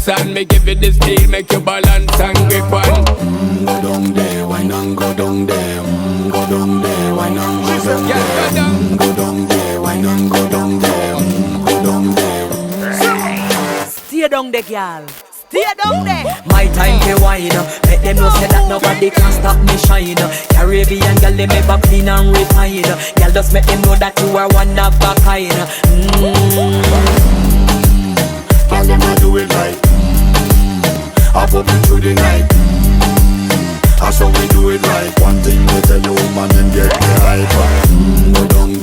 and me give it the steel, make you balance and grip on. Go down there, why not go down there? Go down there, why not go down there? Go down there, why not go down there? Go down there. Stay down there, girl. Stay down there. My time to wine. Let them know say that nobody can stop me shine. Caribbean girl, they make up clean and refine. Girl, just make them know that you are one of a kind. Girl, them a do it right. Up into the night. That's how we do it right. One thing we tell you, woman, and get the hype. Go down